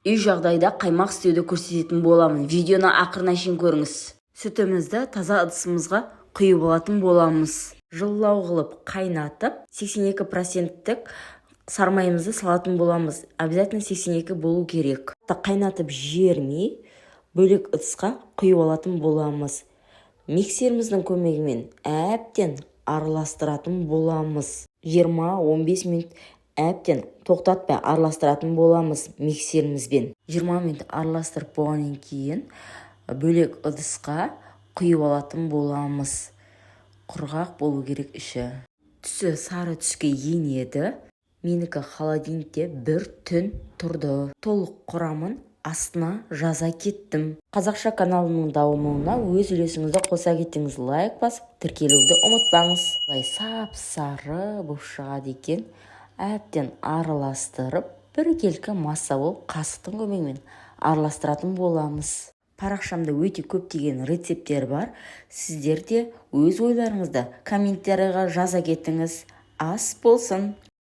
Үй жағдайда қаймақ істеуді көрсететін боламын. Видеоны ақырына шейін көріңіз. Сүтімізді таза ыдысымызға құйып алатын боламыз. Жылылау қылып қайнатып 82%-тік сармайымызды салатын боламыз. Обязательно 82 болу керек. Қайнатып жібермей бөлек ыдысқа құйып алатын боламыз. Миксеріміздің көмегімен әбден араластыратын боламыз. 20-15 минут әбден тоқтатпай араластыратын боламыз миксерімізбен. 20 минут араластырып болғаннан кейін бөлек ыдысқа құйып алатын боламыз. Құрғақ болу керек іші. Түсі сары түске енеді. Менікі холодильникте бір түн тұрды. Толық құрамын астына жаза кеттім. Қазақша каналының дамуына өз үлесіңізді қоса кеттіңіз. Лайк басып, тіркелуді ұмытпаңыз. Сап-сары болып шығады екен. Әбден араластырып, біркелкі масса болып қасықтың көмегімен араластыратын боламыз. Парақшамда өте көптеген рецепттер бар. Сіздер де өз ойларыңызды комменттерге жаза кетіңіз. Ас болсын!